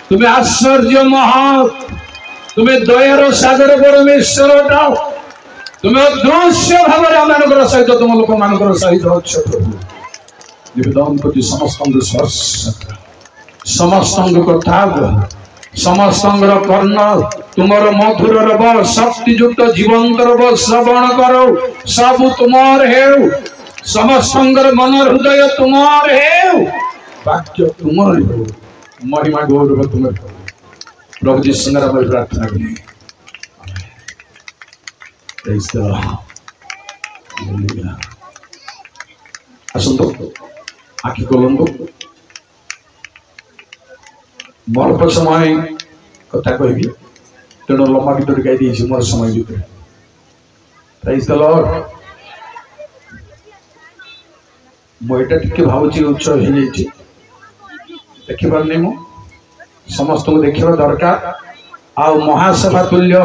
तुम्हें आश्चर्य महत्, तुम्हें दयार सागर परमेश्वर अटाओ, तुम्हें अदृश्य भाव आम सहित तुम लोक मान सहित अच्छ प्रभु। दंपति समस्त स्पर्श समस्त कथा समस्त कर्ण तुमर मधुर रव शक्तियुक्त जीवंत रव श्रवण करो सब तुमार हेउ समस्त मन हृदय तुमार हेउ वाक्य तुमार हेउ महिमा गौरव तुम प्रभु जी सुंदर प्रार्थना करें। आसतु आखि खोलु मोर समय कथा कहबी तेणु लम्बा गीत गाई मोर समय भितर। Praise the Lord. मुझे टे भावी उच्च हो देखिपार नहीं मु समस्त को देखा दरकार आ महासभा तुल्य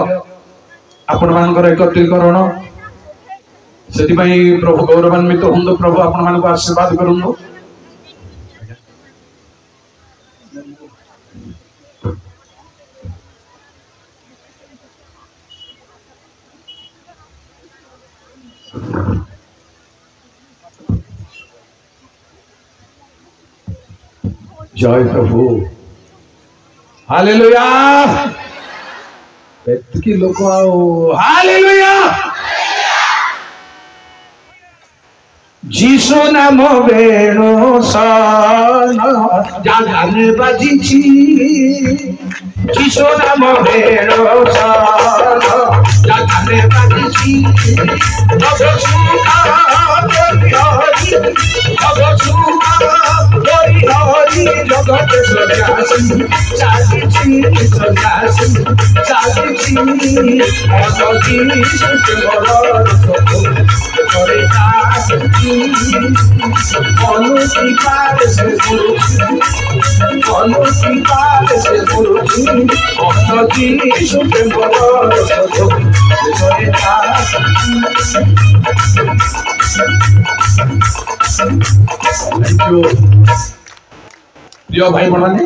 आपण मानकर एकत्रीकरण से प्रभु गौरवान्वित हूँ प्रभु आपण मान आशीर्वाद करूँ। जय प्रभु हालेलुया। एतकी लोक आओ हालेलुया। जीसु नाम वेणु सन जागाने बाजिछि जीसु नाम वेणु सन जागाने बाजिछि जग सुखा हरि जग सुखा हरि जगत सन्यासी चालिछि सन्यासी चालिछि अनति सुखर करे प्रिय भाई बहने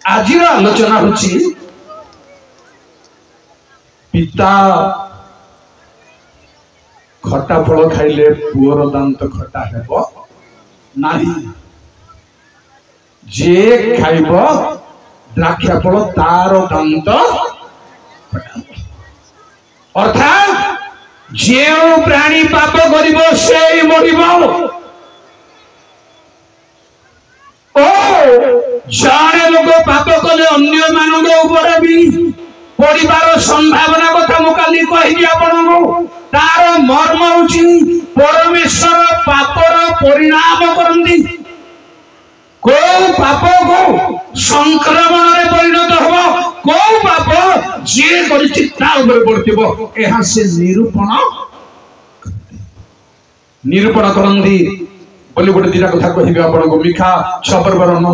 आज आलोचना होची पिता खटा फल खाइले पुअर दांत खटा हेब नाही जे खाइब द्राक्षा फल तार दांत खटा अर्थात जे प्राणी पाप करिब से मरिब ओ जाने लोग पाप कले अन्य मानव ऊपर भी पड़िबार संभावना कथा मु काली कहि आपनको तार मर्म होची परमेश्वर पापर परिणाम करंदी को पाप को संक्रमण रे परिणत हो को पाप जे करिछि ता ऊपर पड़तिबो एहा से निरूपण करंदी बोली गोटे दिना कथा कहिबे आपनको मिखा 6 पर्वर न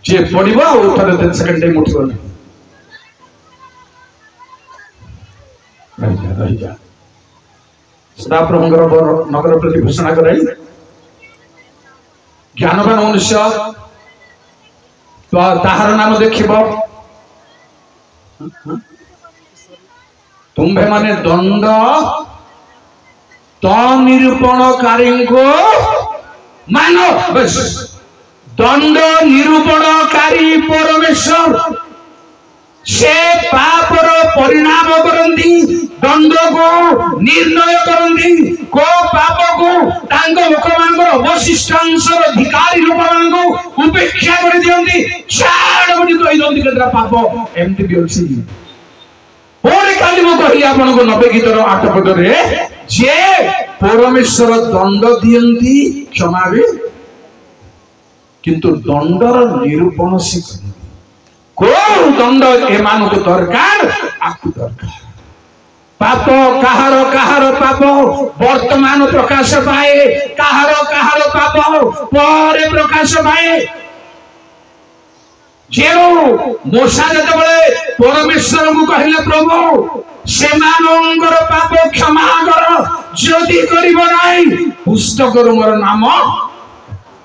जे पड़िबो उठरे 10 सेकंड टाइम उठिबो रही जा सदा प्रभुंकर नगर प्रति घोषणा कराई ज्ञानवान मनुष्य तो ताहार नाम देखिब तुम्भे माने दंड तो निरूपणकारी को मानो दंड निरूपणकारी परमेश्वर से पापर परिणाम करंदी दंड को निर्णय करंदी को पाप को तांग लोक मानकर अवशिष्टांशर अधिकारी लोक मानको उपेक्षा कर दियंती छाड़ बडी कहि दंती केतरा पाप एमती भी अछि ओरे काली मो कहि आपन को 90 गीतर 8 पद रे जे परमेश्वर दंड दियंती क्षमा भी किंतु दंडर निरूपण से को दंड एमान को दरकार आपको दरकार पाप कहार पाप वर्तमान प्रकाश पाए कहार पाप पर प्रकाश पाए जो मूसा जतबले परमेश्वर को कहले प्रभु सेमानंगर पाप क्षमा कर जदि करिब नाही पुस्तक मोर नाम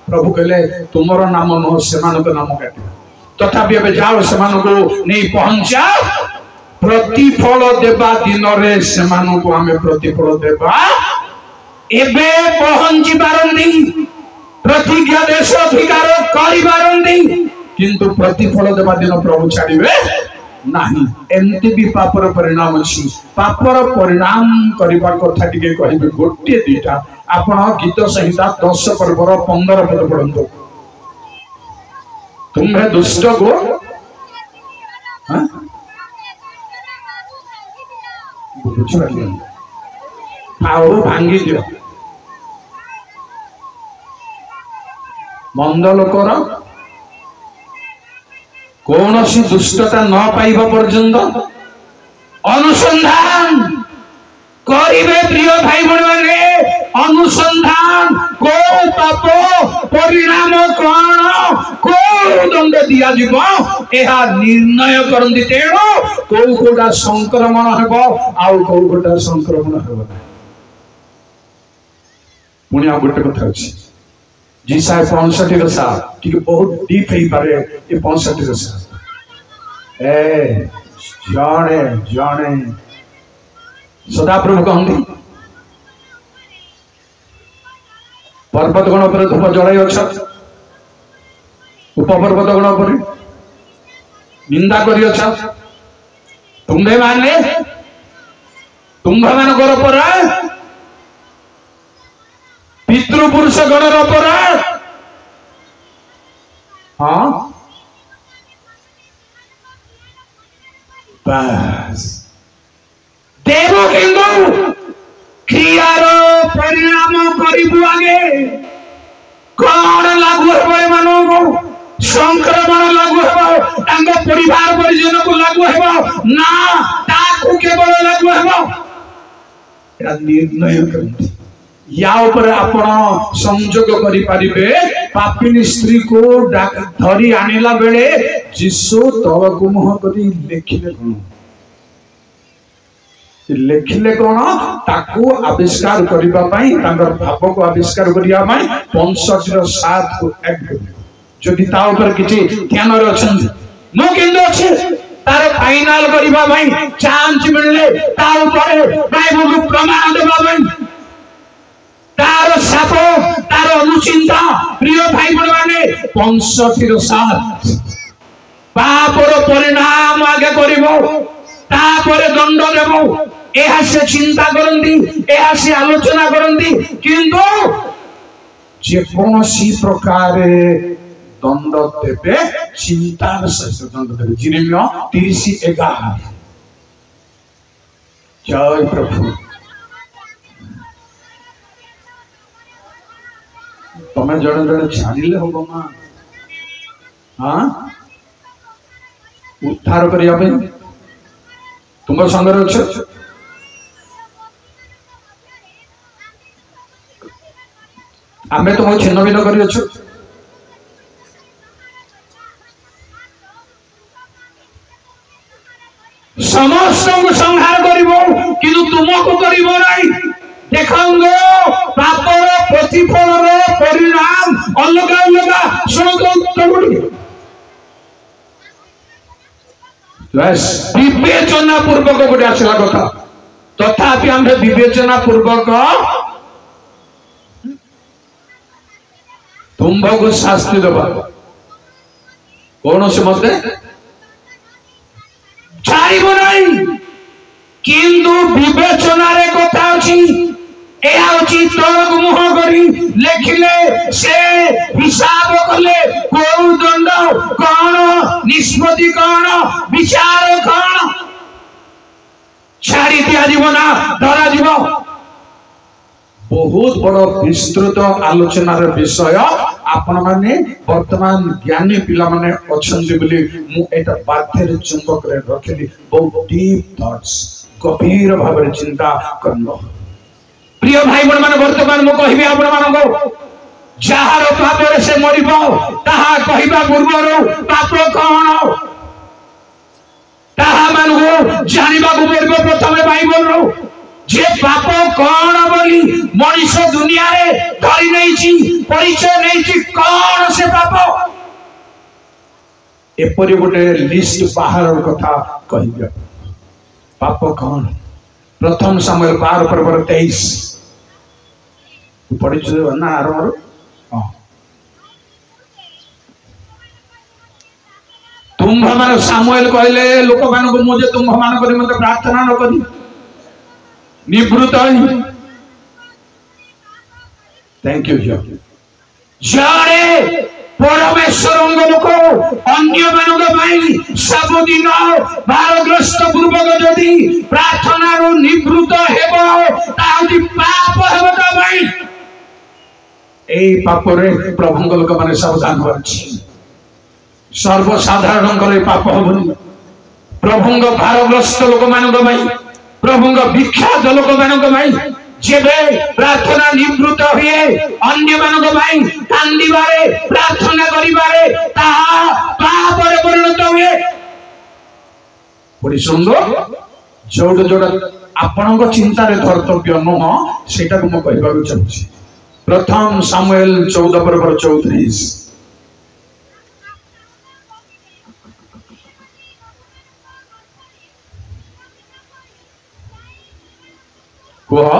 प्रभु कहले तुमर नाम नुह से नाम काट तथापि एवं जाओ से नहीं पहुंचा प्रतिफल देवा दिन रे से आम प्रतिफल देवा एबे पहुंची पारंदी प्रतिज्ञा देश अधिकार करि पारंदी किंतु प्रतिफल देवा दिन प्रभु छाड़िबे नहीं एमती भी पापर परिणाम अच्छी पापर परिणाम करबा कथा टिके कहबे गोटे दुटा आपण गीत संहिता 10 पर्वर 15 पद पढ़ंतु तुम्हें दुष्ट को आओ भांगी दियो मंद लोकर कौन सी दुष्टता न पाइबा पर्यंत अनुसंधान करिवे प्रिय भाई बने अनुसंधान को पाप परिणाम कौन को दंड दिया जीव एहा निर्णय करंदी तेणु को कोटा संक्रमण हेबो आउ को कोटा संक्रमण हेबो पुणी आ गोटे कथा अछि जी साहेब 65 रो साल ठीक बहुत डीप है पारे ये 65 रो साल ए जाने जाने सदा प्रभु कहंदी पर्वत गण पर धूप जड़ाई अच्छा उपपर्वत गण पर निंदा करी अच्छा तुम्हें माने तुम्भ मानकर पर पितृपुरुष गणर पर हाँ बस देव किंतु क्रियार परिणाम करिबु आगे कौन लागू हेबो एमानकु संक्रमण लागू हेबो तांग परिवार परिजन को लागू हेबो ना ताकू केवल लागू हेबो एटा निर्णय करंती या ऊपर आपण संयोग करि परिबे पापिनी स्त्री को धरी आनिला बेले जिसु तवकु मुह करी लेखिले कौन ताकू आविष्कार करबा पई तांगर भाव को आविष्कार करिया पई 65 को ऐड कर जदि ता ऊपर किछि ध्यान रे अछन मो केंदो अछि तार फाइनल करबा पई चांस मिलले ता ऊपर बाइबल को प्रमाण देबा पई तार साप तार अनुचिंता प्रिय भाई बने 65 साल पापर परिणाम आगे करिवो तापर दंड देबो एहा से चिंता करंदी एहा से आलोचना करंदी किंतु जे कोनोसी प्रकार दंड देबे चिंतार सहित दंड देबे जिरेमिया 30:11 जय प्रभु तमें जड़े जड़े छाड़िले हम माँ हाँ उद्धार करने तुम संगे अच्छे आमे तुम छिन्न भिन्न कर समस्त संहार कर तुमको कर देखो पापर प्रतिफल परिणाम अलग अलग विवेचना पूर्वक गोटे आसला कथा तथापि आम विवेचना पूर्वक तुम्भ को शास्ति देवा कौन से मत छाड़ब नहीं किंतु विवेचना रे कथा अच्छी तलक मुह करी लेखिले से हिसाब कले कौ दंड कौन निष्पत्ति कौन विचार कौन छाड़ी दिया जीवना धरा जीव बहुत बड़ विस्तृत आलोचनार विषय आपण माने वर्तमान ज्ञानी पिला माने अछंती बोली मु एटा बाध्य चुंबक रे रखली बहुत डीप थॉट्स गभीर भाव में चिंता करनो प्रिय भाई बण माने वर्तमान मु कहिबे आपण मानको जहार पाप रे से मरिबो ताहा कहिबा पूर्व पाप कोन ताहा मानको जानिबा को पड़बो प्रथमे बाइबल रो जे पाप कौन बोली मनीष दुनिया रे धरी नहीं परिचय नहीं कौन से पाप एपरी गोटे लिस्ट बाहर कथा कह पाप कौन प्रथम सामुएल 12:23 पढ़ी ना आरंभ तुम्भ मान सामुएल कहले लोक मान को मुझे तुम्भ मान करी मत प्रार्थना न करी निवृत्त थैंक यू जड़े परमेश्वर लोक अन्य मान सबुदिन भारग्रस्त पूर्वक जदि प्रार्थना निवृत्त हेबी पाप हे पाप प्रभु लोक मैंने सावधान कर सर्वसाधारण पाप हेनी प्रभु भारग्रस्त लोक मान प्रभु विख्यात लोक मान जेबे प्रार्थना निवृत्त हुए अन्य मान कांदिबारे प्रार्थना करिबारे ताहा पापरे परिणत हुए बड़ी सुंदर जोड़ जोड़ा आपण चिंतार धर्तव्य नुह सेटा को कहवा चाहूँ प्रथम सामुएल 14:34 कह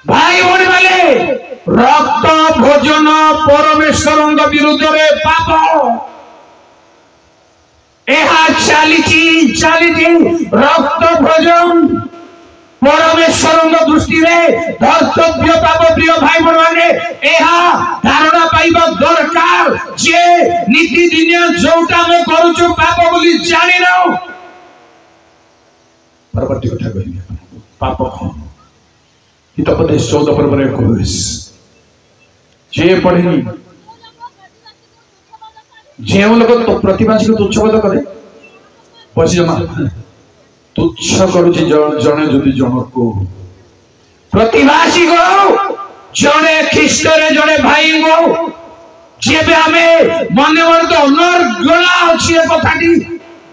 भाई भोनी वाले रक्त भोजन परमेश्वर विरुद्ध में पाप चली रक्त भोजन परमेश्वर दृष्टि में धर्तव्य पाप प्रिय भाई भोनी माने धारणा पाइबा दरकार जे नीति दिन जोटा में करूछु पाप बोली जानि न परवर्ती कथा कहिबे पाप कौन हितोपदेश 14:21 जे पढ़ेनी जे लोग तो प्रतिभासी को तुच्छ करे बसी जमा तुच्छ करुछि जने जदि जनक प्रतिभासी को जने ख्रीष्ट रे जने भाई को जेबे हमें मन मन तो अनर्गला अछि कथाटी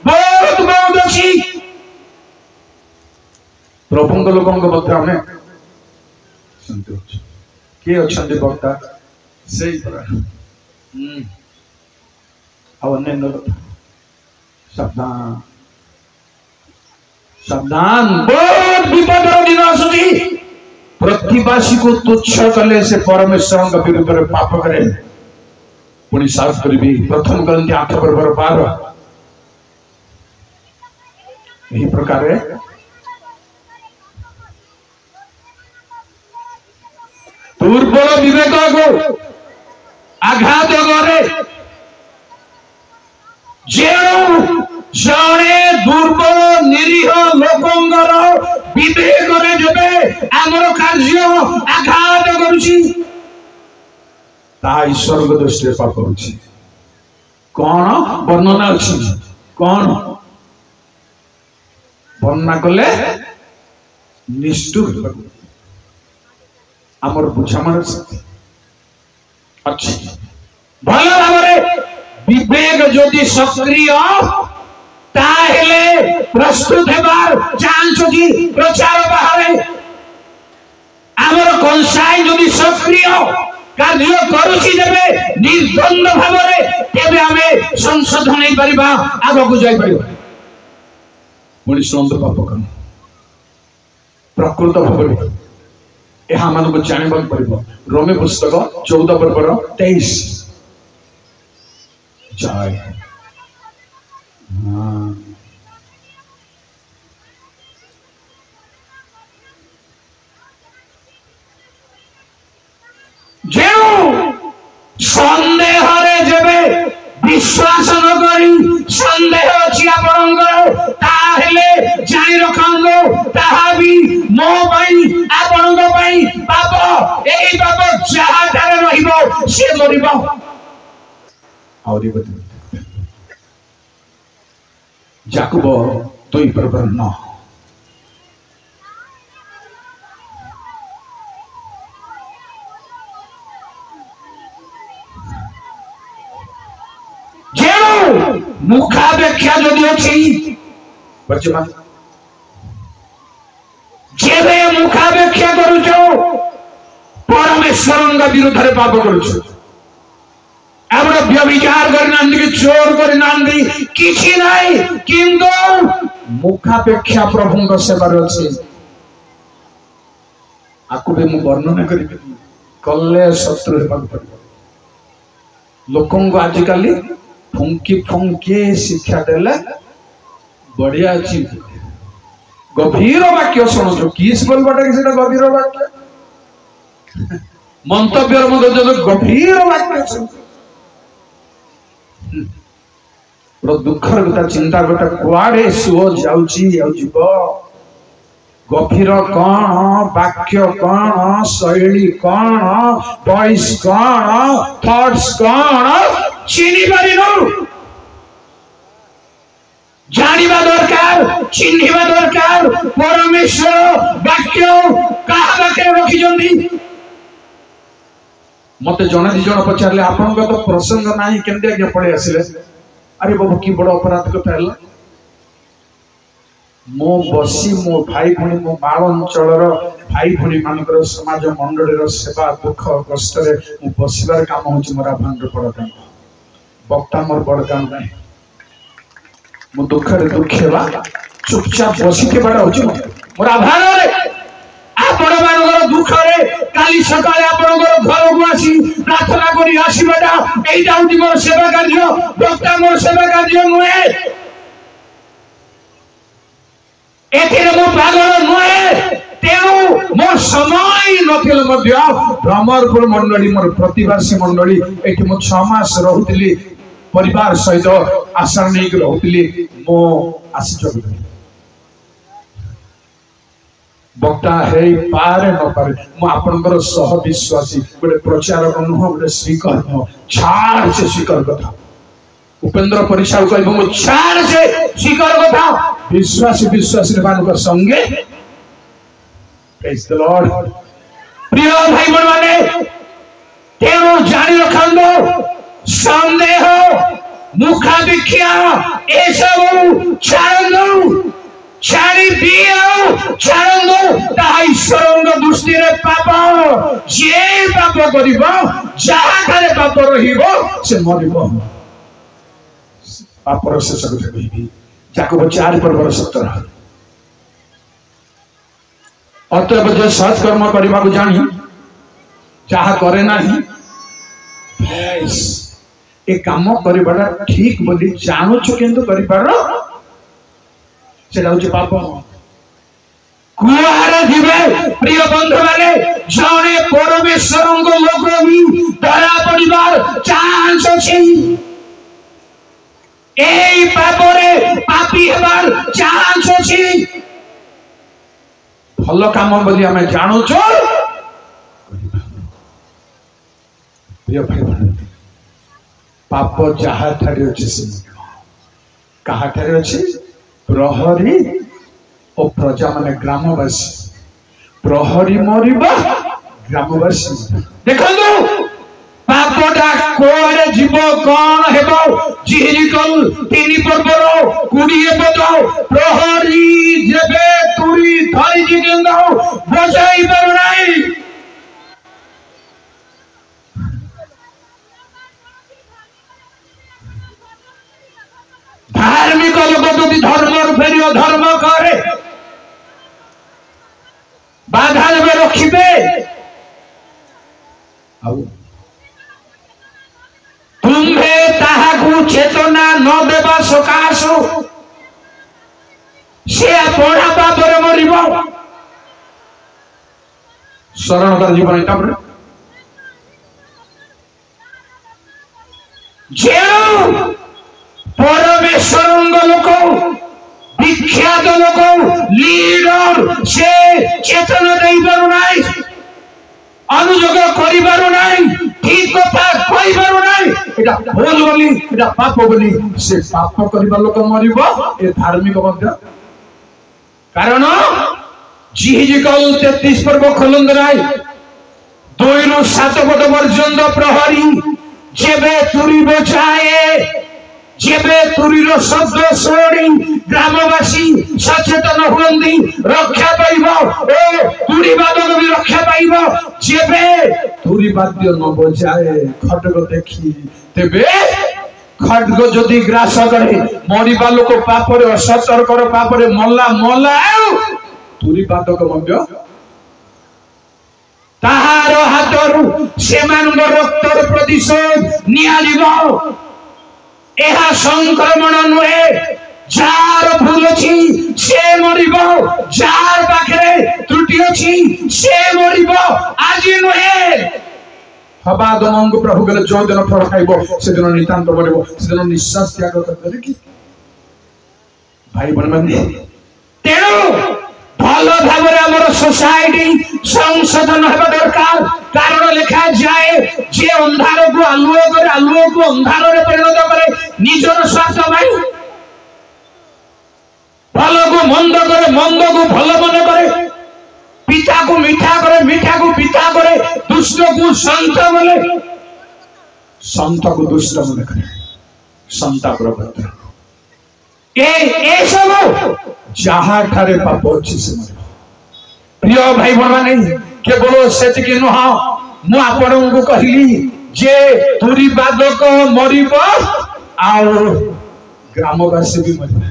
बहुत बहुत अछि प्रभु लोक मध्य हमें किए अच्छा वक्ता से सावधान सावधान बहुत विपद दिन आसुची प्रतिवासी को तुच्छ कले से परमेश्वर विरुद्ध में पाप करे पुणी साफ करी प्रथम करती 8:12 यही प्रकार दुर्बल विवेक को आघात करे जड़े दुर्बल निरीह लोकंगर विवेक जब आमर कार्य आघात करुछि स्वर्ग दृष्टि पाप करुछि कौन वर्णना अच्छी कौन वर्णना कले निष्ठुर आमर बुझामण अच्छी भल भाव विवेक जदि सक्रिय ताहेले प्रस्तुत हेबार चांस जी प्रचार बाहर आमर कंसाई जदि सक्रिय कार्य करुछि जेबे निर्द्वंद भाव तेबे आमे संशोधन नहीं परिबा आगो को जाई परिबा पुणी सुंदर पाप करन प्रकृत भाव यह मान को जानवा पड़ो रोमी पुस्तक 14:23 जाए सन्देह जेबे विश्वास न करी सन्देह अच्छी जानी रखो ताहा भी मो आपण पाप यही पाप जहाँ रहिबो से करिबो याकूब 2:9 मुखापेक्षा जदि अच्छी जेबे मुखापेक्षा करुच परमेश्वर विरुद्ध में पाप करुच आप व्यभिचार करना कि चोर करना किसी नहीं किंतु मुखापेक्षा प्रभु सेवार अच्छे आपको भी मुझे वर्णना करी कले शत्रु पड़ो लोक आजिकल फुंकी फुंकी शिक्षा देले बढ़िया अच्छी गभीर वाक्य शुणु किस बोलबाटा कि गभीर वाक्य मंतव्य मध्य गभीर वाक्य दुखर कथा चिंता कथा कुआड़े सुओ जाउची जीव गभीर कौन वाक्य कौन शैली कौन वॉइस कौन थॉट्स कौन चिन्ह पारिनु जानिबा दरकार चिन्हिबा दरकार परमेश्वर वाक्य कहा वाक्य रखिजंदी मते जने दी जण पचारले आपन तो प्रसंग नाही केंदे आगे पड़े आसिले अरे बाबू की बड़ अपराध कथा है मो बसी मो भाई भणी मो माल अंचल भाई भणी मानकर समाज मंडल सेवा दुख कष्ट मु बसबार काम हो मोर आह्वान बड़ काम बक्ता मोर बड़ काम ना मु दुखरे दुखेवा चुपचाप बसी के बड़ा हो मोर आह्वान आपण मानकर दुखरे काली सकाळे आपणकर घर को आसी प्रार्थना करी आसीबाटा एइटा होती मोर सेवा कार्य बक्ता मोर सेवा कार्य नुहे एथिरे मो पागल नुहे तेणु मोर समय नथिल मध्य भ्रमरपुर मंडली मोर प्रतिवासी मंडली एठी मो 6 मास रहुतली परिवार सहित आशा नहीं रहुतली मो आसी जगली बक्ता है पारे न पारे मु आपनकर सह विश्वासी गोटे प्रचारक नुह गोटे स्वीकार नुह छाड़ से स्वीकार कथा उपेंद्र परिषद कह मु छाड़ से स्वीकार कथा विश्वासी विश्वासी मानक संगे प्रेज द लॉर्ड प्रिय भाई बहन माने तेणु जानी रखंदो संदेह मुखाभिख्या ए सब छाड़ो छाड़ी दियो छाड़ो ताहा ईश्वर दृष्टि रे पाप जे पाप करिबो जहा करे पाप रहिबो से मरिबो पापर शेष कथा कहबी याकूब 4:17 अतएव जो सत्कर्म करबा को जानी जहा करे नाही ए काम करबाटा ठीक बोली जानूछु किंतु करिपारो सेटा होची पाप कुआरे दिबे प्रिय बंधु माने जने परमेश्वर को लोक भी धरा पड़िबार चांस अछि एई पापरे पापी हेबार चांस अछि भलो काम बोली हमें जानू छो प्रिय भाई बहन पाप जहा ठारे अछि से कहा ठारे अछि प्रहरी और प्रजा माने ग्रामवासी प्रहरी मरिबा ग्रामवासी देखो पापटा कोरे जीव कौन हेबो जिहिकल तीन पर्वर कुड़िए पद प्रहरी जेबे तुरी धरी जिंदा बजाई पारु नाही धार्मिक लोक यदि धर्म फेर धर्म करे बाधा में रखिबे तुम्हे ताहाकू चेतना न देवा सकाश से पढ़ा पापर मरिब शरण कर जीवन तापर जे परमेश्वर लोक विख्यात लोक लीडर से चेतना दे पारु नाही अनुयोग करि पारु नाही ठीक कथा कहि पारु नाही एटा भूल बोली एटा पाप बोली से पाप करिबा लोक मरिबो ए धार्मिक मध्य कारण जिहिकल 33 पर्व खोलंद नाही 2 रु 7 पद पर्यंत प्रहरी जेबे तुरी बचाए जेबे तुरीर शब्द शुणी ग्रामवासी सचेतन हुअन्ति रक्षा पाइब ओ तुरीवादक भी रक्षा पाइब जेबे तुरीवाद्य न बजाए खड्ग देखी तेबे खड्ग जदि ग्रास करे मरिबा लोक पापरे असतर्कर पापरे मल्ला मल्ला तुरीवादक मध्य ताहार हातरू सेमानक रक्तर प्रतिशोध नियालिब एहा संक्रमण नुहे जार भूल अछि से मरिब जार पाखरे त्रुटि अछि से मरिब आज नुहे हवा दमंग प्रभु गले जो दिन फल खाइब से दिन नितांत मरिब से दिन निश्वास त्याग कर कि भाई बन माने तेणु भल भाव आमर सोसाइटी संशोधन होगा दरकार कारण लिखा जाए जे अंधार को आलुओ को अंधार रे परिणत करे निजर स्वार्थ भाई भल को मंद करे मंद को भल मन करे पिता को मीठा करे मीठा को पिता करे दुष्ट को संत बोले संत को दुष्ट बोले करे संता प्रभु ए सब जहाँ ठारे पाप अच्छी से प्रिय भाई बहन माने केवल से नुह मु आपण को कहली जे तुरीवादक मरिब आउ ग्रामवासी भी मरिब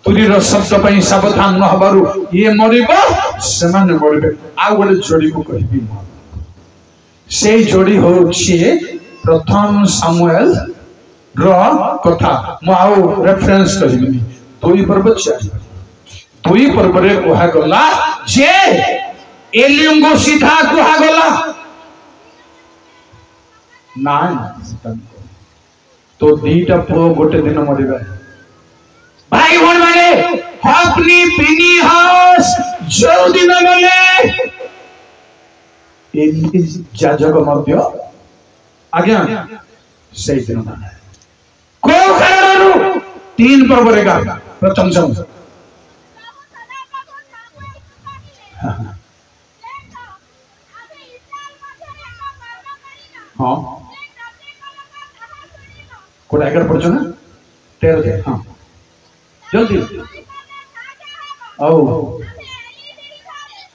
तुरीर शब्द पर सावधान न हबारु ये मरिब से माने मरिबे आ गोटे जोड़ी को कहबी से जोड़ी होछि प्रथम सामुएल रो कथा मु आउ रेफरेंस कहबी दुई पर्व 4 दुई पर्व रे कहा गला जे एलियंगो सीधा कहा गला ना तो दीटा पुओ गोटे दिन मरिबा भाई भन माने हपनी पिनी हाउस जो दिन मले एली जाजक मध्य आज्ञा से दिन माने को कारणरू 3 पर्व रे गा प्रथम जम हाँ कोड आगर पढ़ो ना 13 दे हाँ जल्दी आओ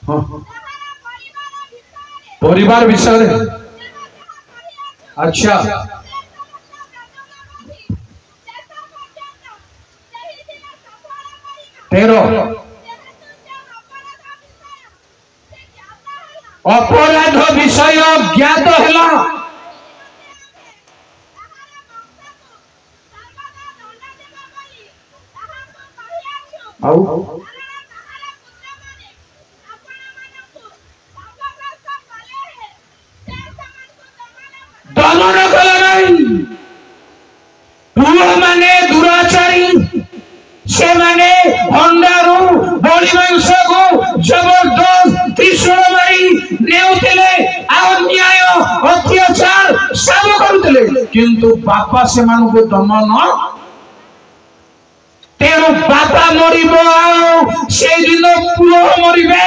हाँ परिवार विषय अच्छा अपराध विषय ज्ञात है दमन कल नहीं पुआ माने दुराचारी से माने भंडारू बलि मांस को जबरदस्त त्रिशूल मारी नेउतिले अन्याय अत्याचार सब करुतिले किंतु बापा से मान को दमन तेरो बापा मरिबो से दिन पुओ मरिबे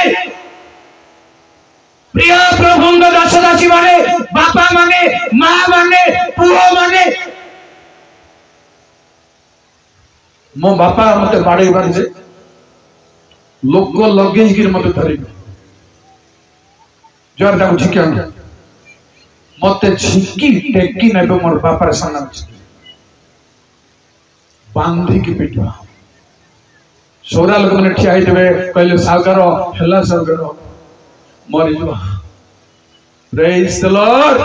प्रिय प्रभुंग दास दासी माने बापा माने मां माने पुओ माने मो बापा मते बाड़े बाड़ी जे लोक लगे कि मते धरि जोर दाउ झिकिया मते झिकी टेकी नेबो मोर बापा रे सामना बांधी की पिटवा सोरा लोक ने ठिया हितबे कहले सागर हला सागर मरि जवा प्रेज द लॉर्ड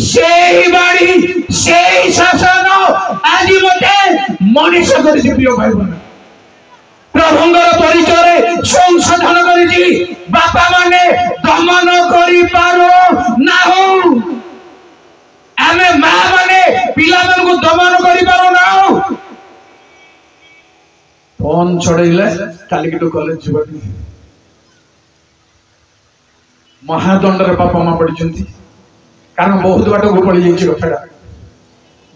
सेही बाड़ी सेही शासन आज मते मनीष करिछि प्रिय भाई बहन प्रभुंगर परिचय रे संशोधन करिछि बापा माने दमन करि पारो ना हो आमे मां माने पिला मन को दमन करि पारो ना हो फोन छड़ैले काली के तो कॉलेज जीवनी महादंड रे बापा मां पड़िछंती कारण बहुत बाट को पड़ी जाइछि कथाटा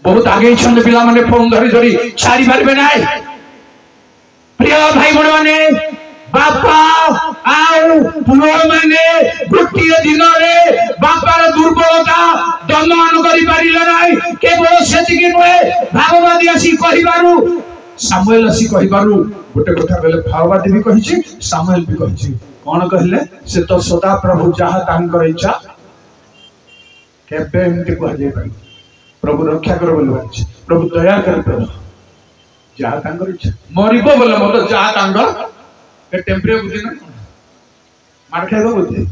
बहुत आगे छंद पिला माने फोन धरी धरी छाड़ी पारबे नाय प्रिय भाई बहन माने बापा आउ पुओ माने गोटे दिन रे बापार दुर्बलता दमन करि पारिले नाही केवल सेतिके नुहे भागवती आसी कहिबारु सामुएल आसी कहिबारु गोटे कथा कहले भागवती भी कहिछि सामुएल भी कहिछि कोन कहले से तो सदा प्रभु जहा तांकर इच्छा केबे एमती कह जाय पारि प्रभु रक्षा कर बोल प्रभु दया कर प्रभु जहा तांकर इच्छा मरिबो बोले मत जहा तांकर ए टेम्परे बुद्धि ना मार खाइबो बुद्धि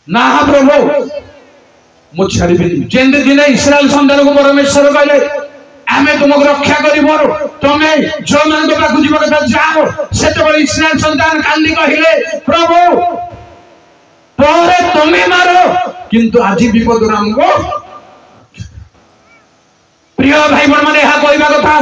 ना प्रभु मु छाड़िबे जेंदे दिन इस्राएल संतान को परमेश्वर कहले आमे तुमको रक्षा करिबो तमे जो मन को पाखु जीव कथा जाओ सेते बळे इस्राएल संतान कांदी कहिले प्रभु परे तमे मारो किंतु आज विपद हमको प्रिय भाई बहन माने हा कहबा कथा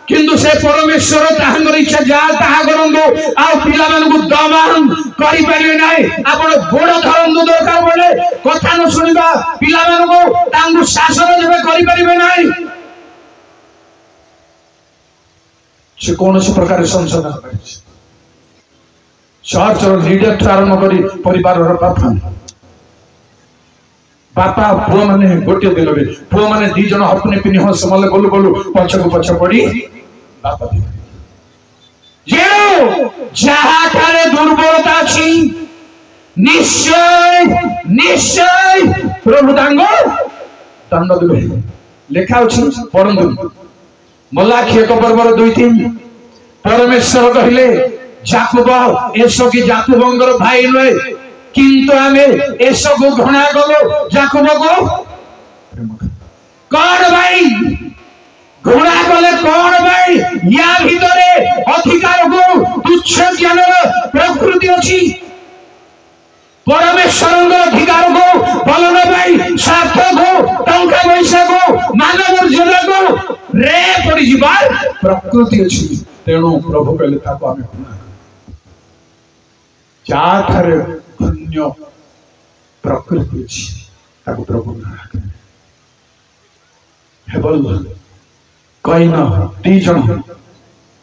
किंतु से परमेश्वर ताहांगर इच्छा जा ताहा करंदो आ पिला मन को दमन करि परिबे नाही आपण बड़ धरंदो दरकार बोले कथा न सुनिबा पिला मन को तांगु शासन जेबे करि परिबे नाही से कौन से प्रकार संशोधन कर चर्च लीडर आरंभ कर परिवार बापा पुओ माने गोटे दिन में पुओ माने दी जन हपने पिनी हो समले बोलू बोलू पछक पछ पड़ी बापा जे जहा थारे दुर्बलता छी निश्चय निश्चय प्रभु दांगो दंड देबे लेखा अछि पढ़ंदु मलाखी 1 पर्वर 2-3 परमेश्वर कहले जाकुब एसो की जाकुबंगर भाई नय किंतु आमे एसो को घृणा कलो जाकुब को कौन भाई घृणा कले कौन भाई या भीतरे अधिकार को तुच्छ ज्ञान प्रकृति अछि परमेश्वर अधिकार को बलन भाई स्वार्थ को टंका पैसा को मानव मर्यादा को रे पड़ी जीवार प्रकृति अछि तेणु प्रभु कहले ताको आमे जा थारे धन्य प्रकृति अछि ताको प्रभु ना हेबल कहीं ना दी जन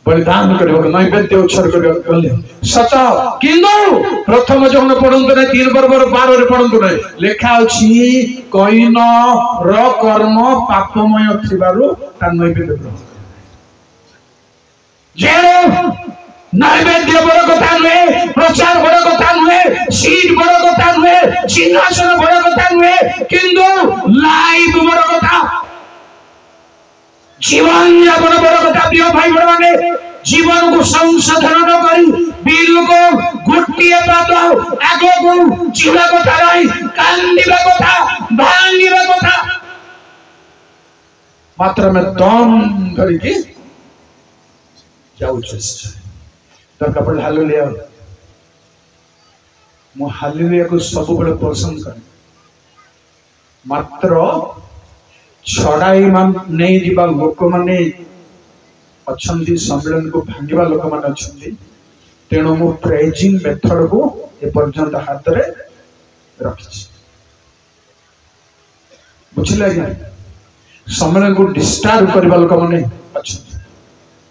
बलिदान करियो नैवेद्य उत्सर्ग करियो सत किंतु प्रथम जन पढंतु ने 3 पर्वर 12 रे पढंतु ने लेखा अछि कइन र कर्म पापमय थिबारु ता नैवेद्य ग्रहण जे नैवेद्य बड़ कथा नुहे प्रचार बड़ कथा नुहे सीट बड़ कथा नुहे सिंहासन बड़ कथा नुहे किंतु लाइफ बड़ कथा जीवन यापन बड़ कथा प्रिय भाई बहन जीवन को संशोधन न करी बिल को गोटिए पाद आगो को जीवा कथा रही कांदिबा कथा भांगिबा कथा मात्र में दम धरी की जाऊ तर कपड़ हालेलुया मो हालेलुया को सब बड़े पसंद कर मात्र छड़ाई मान नहीं दिबा लोक माने अच्छंदी सम्मेलन को भांगिबा लोक माने अच्छंदी तेणु मो प्रेजिंग मेथड को ए पर्यंत हाथ रे रखिछि बुझिला कि सम्मेलन को डिस्टर्ब करबा लोक माने अच्छंदी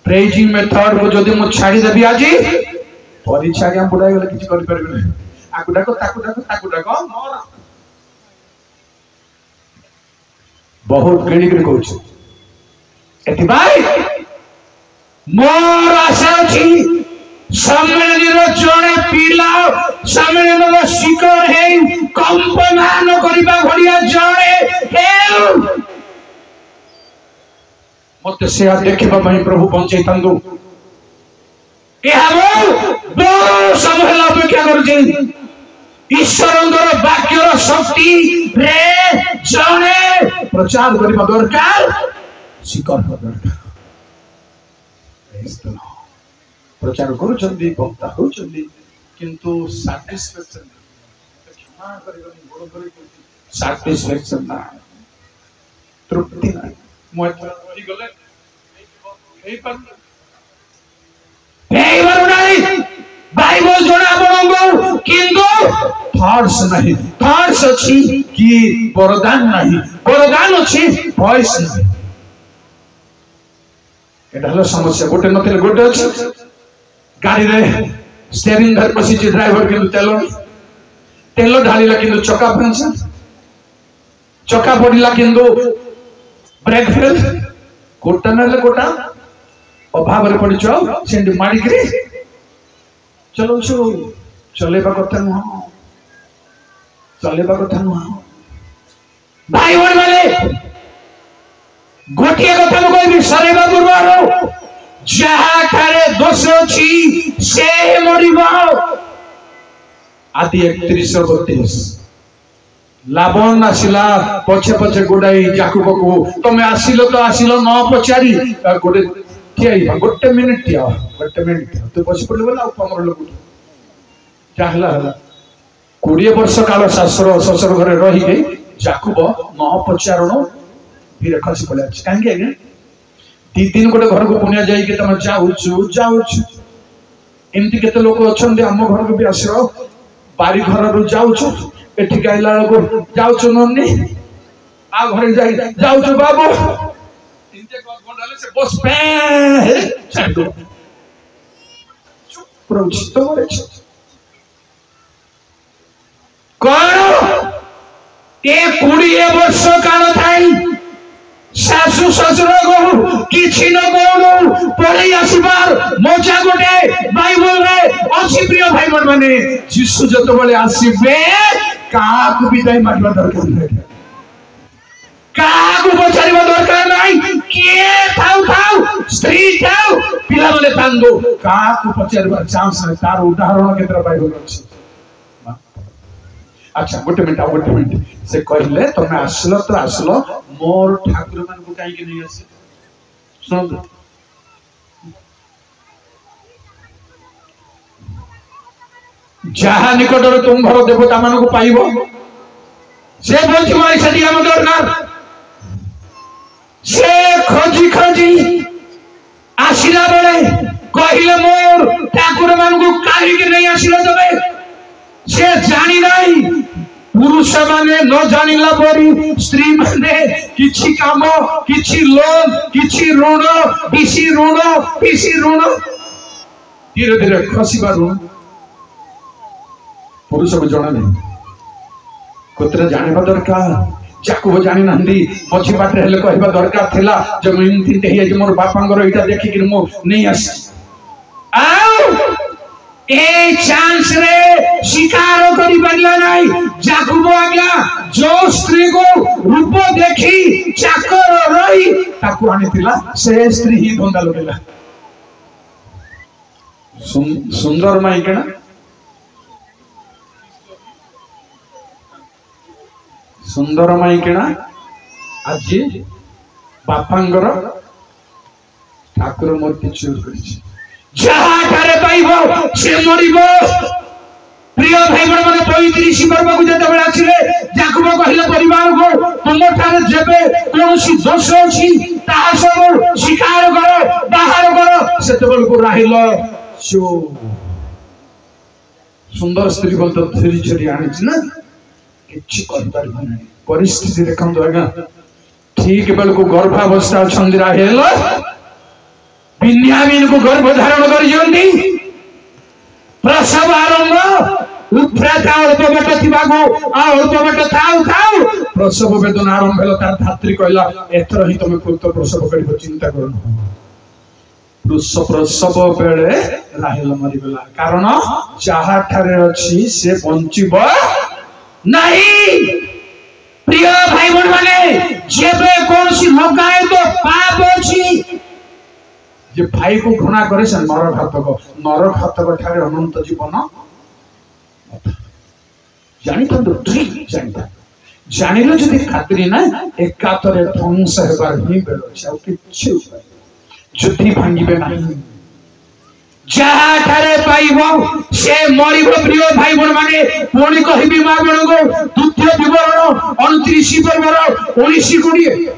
प्रेजिंग मेथड को जदि मो छाड़ी देबी आज परीक्षा के बुढ़ाई गले किछ कर परबे नै आकु डाको मोर बहुत गिणी गिणी कहूँ एति भाई मोर आशा अछि सम्मेलन जड़े पिला सम्मेलन शिखर है कंपमान करिबा भड़िया जड़े हे मत से देखिबा भाई प्रभु पहुंचे तंदु बहुत समय अपेक्षा कर ईश्वर वाक्यर शक्ति रे जड़े प्रचार करबा दरकार शिखर दरकार प्रचार करूछंदी भक्ता होछंदी किंतु सैटिस्फैक्शन क्षमा करबनी बड़ बड़ सैटिस्फैक्शन ना तृप्ति ना मोय होई गले एई पर नहीं बाइबल जोड़ा बनंगो किंतु थॉट्स नहीं थॉट्स अछि कि वरदान नहीं वरदान अछि वॉइस नहीं एटा हलो समस्या गोटे नथिले गोटे अछि गाड़ी रे स्टेरिंग धर बसी ड्राइवर किंतु तेल ढाला किंतु चका पंचर चका पड़ा किंतु ब्रेक फेल कोटा ना कोटा अभाव पड़च से माड़िक चलो चलेबा कथा नुह चलेबा कथा नुह भाई बहन माने गोटे कथा मुझे सरेबा पूर्व जहाँ दोष अच्छी से मरिब आदि 31-32 लाबन आसिला पछे पछे गोड़ाई जाकुब को तमे आसिलो तो आसिलो न पचारी गोटे ठिया गोटे मिनिट ठिया तू बस पड़े बोला 15 लोग चाहला 20 वर्ष काल शास्त्र शशुर घरे रही गई जाकुब न पचारण फिर खसी पड़े कहीं आज्ञा 2 दिन गोटे घर को पुनिया जाइए तुम जाऊँ एमती केते लोक अच्छा आम घर को भी आस बारी घर रू जाऊँ एठिक आइला को जाऊँ नन्नी आ घर जाऊँ बाबू बस कौन ये 20 वर्ष काल थाई शाशु शशुर को किछि न कहू पड़े आसबार मजा गोटे बाइबल रे अछि प्रिय भाई बहन माने यीशु जतो बेले आसीबे काकु विदाई मारबा दरकार नै काकु पछारिबा दरकार नै के थाउ स्त्री थाउ पिला बोले तांदो काकु पछारिबा चांस नै तार उदाहरण केतरा बाइबल अछि अच्छा गोटे मिनट से कहले तुम आसलो तो आसलो मोर ठाकुर मान को कहीं नहीं आसे सुन जहा निकट तुम घर देवता मान को पाइब से बोलती मारी से आम दरकार से खोजी खोजी आसला बेले कहले मोर ठाकुर मान को कहीं नहीं आसिल तबे से जानी नहीं पुरुष माने न जानिला परी स्त्री माने किछि काम किछि लोन किछि ऋण पीसी ऋण धीरे धीरे खसीबा ऋण पुरुष को जाना नहीं कोतरा जानिबा दरकार जाकुब जानि नंदी मझी बाटे हेले कहबा दरकार थिला जे मिनती हे जे मोर बापांगर एटा देखि कि मो नहीं आस आओ ए चांस रे शिकार करी पारला नहीं जाकुब आज्ञा जो स्त्री को रूप देखी चाकर रही ताकू आनीला से स्त्री ही धंदा लगेला सुंदर माई केना सुंदर माई केना आज बापांगर ठाकुर मूर्ति चोर करिछि जहाँ ठारे पाइब से मरिब प्रिय भाई बहन मैंने 35 पर्व को जब आसिले जाकुब कहले परिवार को तुम ठारे जेबे कोनोसी दोष अछि ताहा सब स्वीकार कर बाहर कर सेतबल को राहिल जो सुंदर स्त्री बोल तो थ्री छरी आनिछ ना किछि कर परबो नै परिस्थिति देखम तो आगा ठीक बेल को गर्भावस्था छंदी राहिल बिन्यामीन को गर्भ धारण कर प्रसव आरंभ उफ्राता अल्प बट थिबा को अल्प बट थाउ प्रसव वेदना आरंभ भेल तार धात्री कहला एथर ही तुम पुत्र प्रसव करिबो चिंता करनो प्रसव बेले राहेल मरिगला कारण जहा ठारे अछि से बंचिब नहीं प्रिय भाई बहन माने जेबे कोनसी लगाए तो पाप अछि जे भाई को घृणा करे से नरक घातक ठारे अनंत जीवन जानी तो ठीक जानिलो जदि खातिर ना एकातरे ध्वंस हेबार ही बेल अछि आ किछि उपाय जुद्धि भांगिबे नहीं जहा ठारे पाइब से मरिब प्रिय भाई बहन माने पुणी कहबी मां बण को द्वितीय विवरण 29 पर्वर 19-20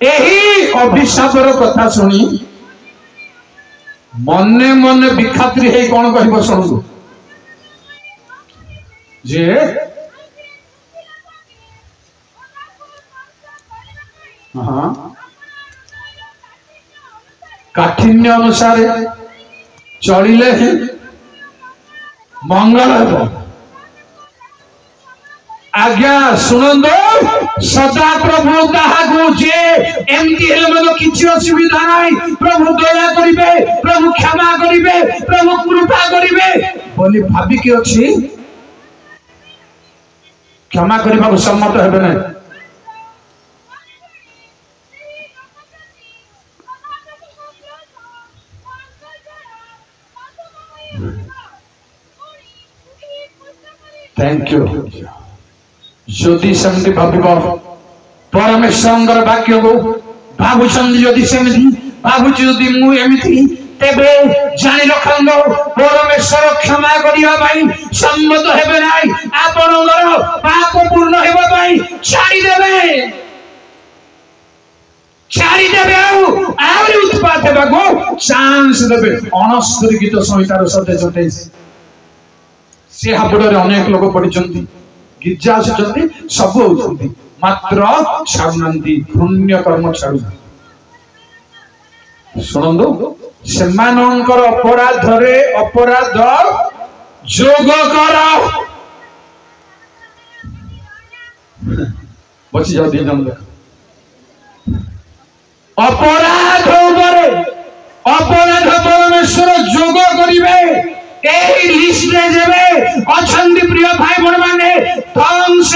यही अभिशापर कथा शुणी मने मने विखात्री है कौन कह शुणु जे हाँ काठिन्य अनुसार चलिले मंगल हो। आज्ञा शुणु सदा प्रभु ताहाकू जे एमती हेले मनो किछि असुविधा नाही प्रभु दया करिवे प्रभु क्षमा करिवे प्रभु कृपा करिवे बोली भाबी के अछि क्षमा करबा सम्मत हेबे नै। Thank you. जदि सेमती भाव परमेश्वर वाक्य को भावुं जदि सेमती भावुची जदि मुझे तेबे जानी रखंदो परमेश्वर क्षमा करने सम्मत हेबे नाई आपणकर पाप पूर्ण हेबा पई छाड़ी देबे आउरी उत्पात हेबाको चांस देबे। 69 गीत संहितार 27 से हाबुडरे अनेक लोक पढ़ी गिर्जा आसुचंती सब होउचंती मात्र छाड़ुनांती पुण्य कर्म छाड़ु। सुनंदो सेमानंकर अपराधरे अपराध जोग कर बची जाओ दिन अपराध अपराध परमेश्वर जोग करिवे एही लिस्ट रे जेबे अछंती प्रिय भाई बहन माने ध्वंस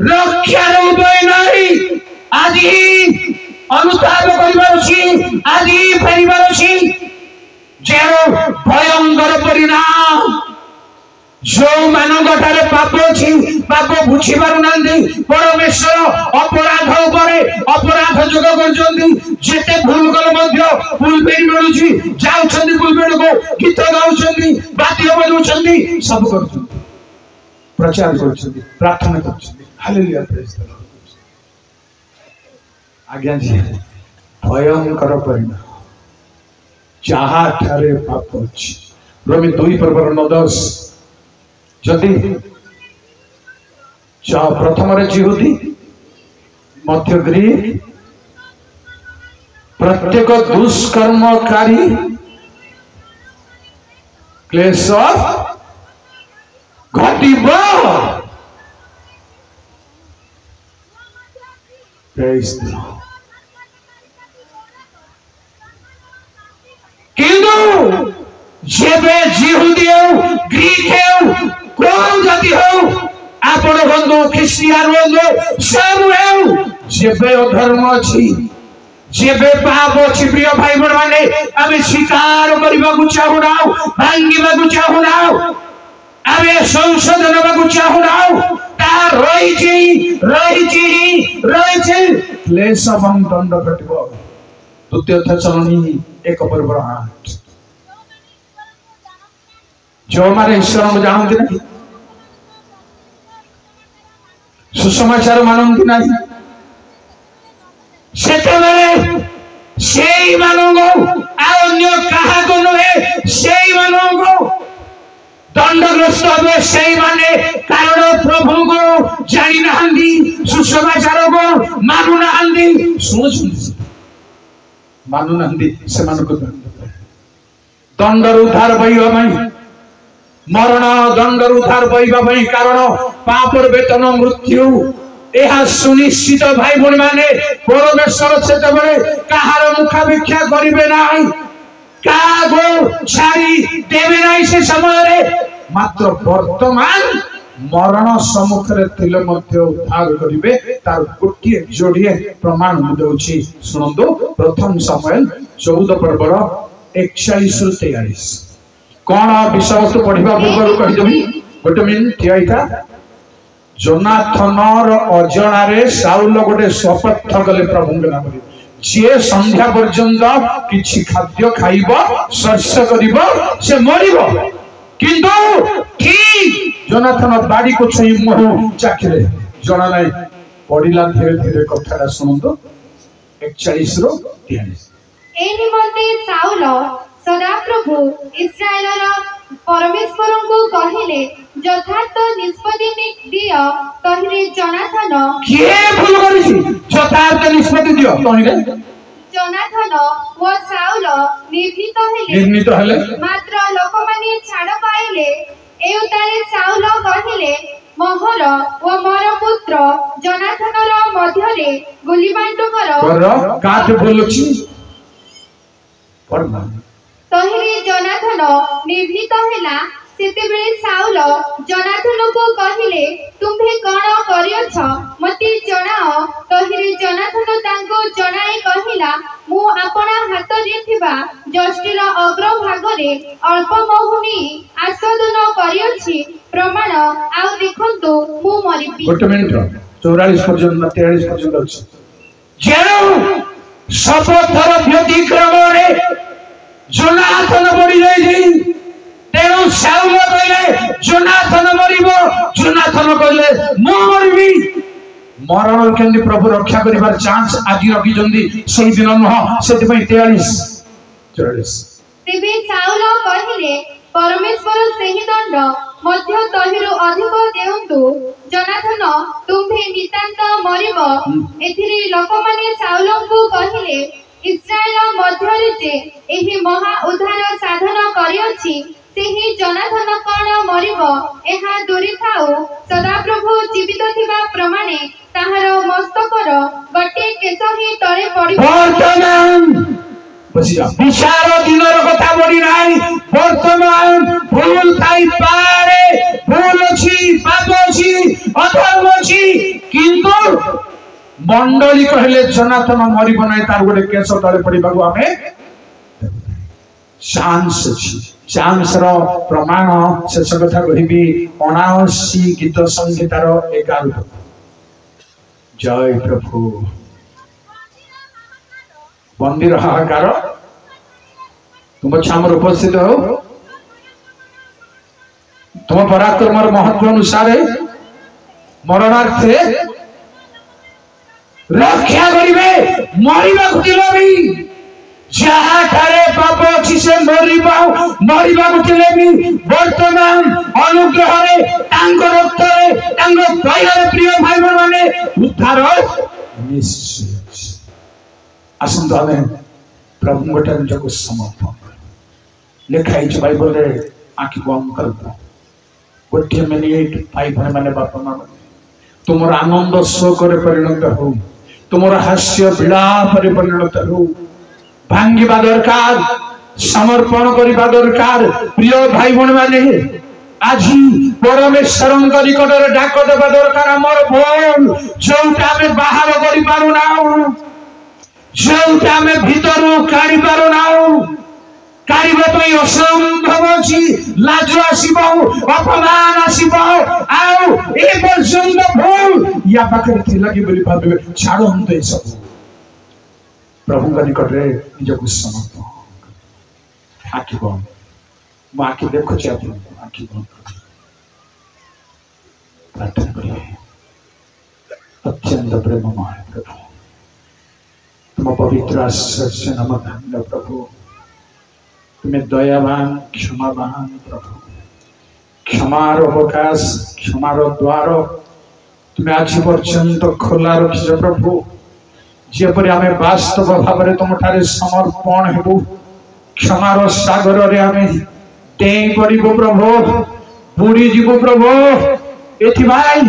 रक्षा उपाय नहीं आज अनुताप करिबार अछि आज फेरिबार अछि जे भयंकर परिणाम जो मानवठारे पाप अछि पाप बुझी पारु नांदी परमेश्वर अपराध उपरे अपराध जोग करजंती जेते भूल कल मध्य फुल पेरी मिलुछि जाउछंती फुल पेड़ को गीत गाउछंती वाद्य बजाउछंती सब करछंती प्रचार करछंती प्रार्थना करछंती हालेलुया प्रेज द लॉर्ड। आज्ञा जी भयंकर परिणाम जहा ठारे पाप अछि रोमी 2 पर्वर 9-10 जदि प्रथम जिहुदी मध्य ग्रीक प्रत्येक दुष्कर्मकारी क्लेश घटिब किंतु जेबे जिहुदी हो ग्रीक हो कौन जाति हो आपण बंधु ख्रिस्टियान बंधु सब हो जेबे अधर्म अछि जेबे पाप अछि प्रिय भाई बहन माने आमे स्वीकार करबा को चाहुना भांगीबा को चाहुना आमे संशोधन को चाहुना ता रहिछि क्लेश एवं दंड घटिबो। 2 थेसलोनी 1:8 जो मारे ईश्वर को जानते नहीं सुसमाचार मानती नहीं से अन्य कहा को नुहे से दंडग्रस्त हे से माने कारण प्रभु को जानी ना सुसमाचार को मानु ना मानु ना दंडर उद्धार पाइबा मरण दंडर उद्धार पाइबा कारण पापर वेतन मृत्यु यह सुनिश्चित भाई भौणी माने परमेश्वर से कहार मुखापेक्षा करेंगे ना छाड़ी देवे ना से समय मात्र वर्तमान मरण सम्मुखें उद्धार करेंगे तार गोटे जोड़े प्रमाण मुझे शुणु प्रथम सामुएल 14 पर्वर 41-43 कौन विषय वस्तु पढ़ा पूर्व कहीदेवी गोटे मिनट ठिया जोनाथन अजणारे साउल गोटे शपथ कले प्रभु के नाम जे संध्या पर्यंत किछि खाद्य खाइब शस्य करिब से मरिब किंतु ठीक जोनाथन बाड़ी को छई मुह चाखिले जना नाही पडिला धीरे धीरे कथाटा सुनंतो 41-43 ए निमंते साउल सदाप्रभु इस्राएलर परमेश्वर को कहले यथार्थ निष्पत्ति दियो तहिरे जोनाथन के भूल करिछि यथार्थ निष्पत्ति दियो तहिरे जोनाथन व साउल निर्णीत हेले मात्र लोक माने छाड़ पाइले एउतारे साउल कहिले मोहर व मोर पुत्र जोनाथन मध्य रे गुली बांटो करो काट बोलुछि परमा तहिरे जोनाथन निर्णीत हेला सेते बेले साउल जोनाथन को कहिले तुम्हे कोन करियछ मते जणाओ तहिरे जोनाथन तांको जणाई कहिला मु आपना हाथ रे थिबा जष्टिर अग्र भाग रे अल्प मोहुनी आस्वादन करियछि प्रमाण आ देखंतु मु मरिबी। एक मिनिट 44 पर्यंत 43 पर्यंत अछि जेउ शपथर व्यतिक्रम रे जोनाथन बड़ी जाई तेणु साउल कहले जोनाथन मरिबो जोनाथन कहले मु मरिबी मरण केंदी प्रभु रक्षा करिबार चांस आदि रखी जंदी सही दिन न सेति पई 43 44 तेबे साउल कहिले परमेश्वर सही दंड मध्य तहिरु अधिक देउंतु जोनाथन तुम्हे नितांत मरिबो एथिरे लोक माने साउल को कहिले इस्राएल मध्य रे जे एही महा उद्धार साधन करियछि सेही जोनाथन कोन मरिबो एहा दूरी थाउ सदा प्रभु जीवित थिबा प्रमाणे ताहार मस्तकर गटे केस ही तळे पड़ी वर्तमान बसिया विचार दिनर कथा बड़ी नाही वर्तमान भूल थाई पारे भूल छी पाप छी अधर्म छी किंतु मंडली कहले जोनाथन मरिबो नाही तार गोटे केस तळे पड़िबागु हमें चांस छी चांस रो प्रमाण शेष कथा कहिबी 79 गीत संगीतार 11 जय प्रभु मंदिर हाहाकार तुम छामर उपस्थित हो तुम पराक्रम महत्व अनुसार मरणार्थे रक्षा करिवे मरिबा खुदिलो भी जहा ठारे पाप अछि से मरिबा खुदिले भी वर्तमान अनुग्रह रे तांग रक्त रे तांग दयारे प्रिय भाई माने उद्धार निश्चय आसंत हमें प्रभु गोटे निजको समर्पण लिखाई बाइबल रे आखि बंद कर गोटे मिनिट पाइब माने बापा माँ तुमर आनंद शोक रे परिणत हो तुमर हास्य विलाप रे परिणत हो भांगिबा दरकार समर्पण करिबा दरकार प्रिय भाई भण माने आज परमेश्वर निकट रे डाक देबा दरकार हमर बोल जोटा में बाहर करि पारु ना जोटा में भीतरु काढि पारु ना काढिबा पई असंभव अछि लाज आसीबो अपमान आसीबो आउ ए पर्यंत भूल या पाखरे थिला कि बोली भाबे छाड़न दे सब प्रभु का निकट रे निजको समर्पण आखि बंद मो आखि देखो छी आपन आखि बंद प्रार्थना करिए अत्यंत प्रेममय प्रभु तुम पवित्र आश्चर्य नाम धन्य प्रभु तुम्हें दयावान क्षमावान प्रभु क्षमार अवकाश क्षमार द्वार तुम्हें आज पर्यंत खोला रखिछ प्रभु जेपरि आमे वास्तव भाव में तुम ठारे समर्पण हेबु क्षमार सागर रे आमे डेई पड़िबो प्रभु बुड़ी जीवो प्रभु एथि भाई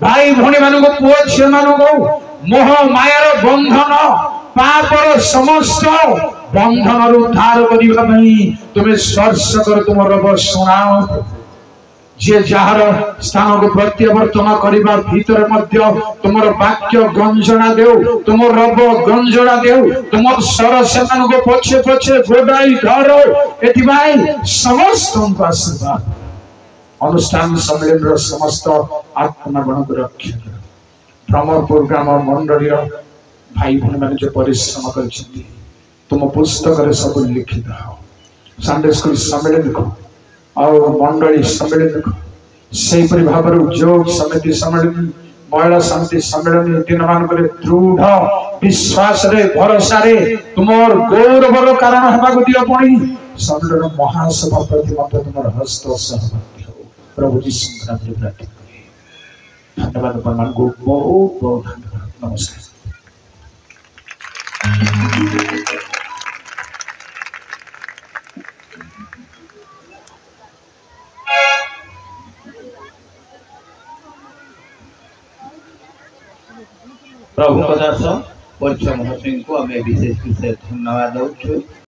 भाई भणी मानको पुओ झियो मानको मोह मायार बंधन पापर समस्त बंधन उद्धार करिबा पई तुमे स्पर्श कर तुम रब सुनाओ जे जहार स्थान को प्रत्यावर्तन करिबा भीतर मध्य तुमर वाक्य गंजना देउ तुम रब गंजना देउ तुम स्वर सेमान को पछे पछे गोडाई धरो एथि भाई समस्त आशीर्वाद अनुष्ठान सम्मेलन रो समस्त आत्मा गण को रक्षा कर भ्रमरपुर ग्राम मंडली रो भाई भण माने जो परिश्रम करछथि तुम पुस्तक रे सब लिखित हो संडे स्कूल सम्मेलन को और मंडली सम्मेलन से भाव उद्योग समिति सम्मेलन महिला समिति सम्मेलन दिन मान दृढ़ विश्वास रे भरोसा रे तुमर गौरवर कारण हवा दियो पड़ी सम्मेलन महासभा प्रति मत तुमर हस्त सहमति हो प्रभु जी संग्राम रे प्रार्थना धन्यवाद परमान को बहुत बहुत धन्यवाद नमस्कार। प्रभु दास परिचय महर्षि को आम विशेष विशेष धन्यवाद दौचु।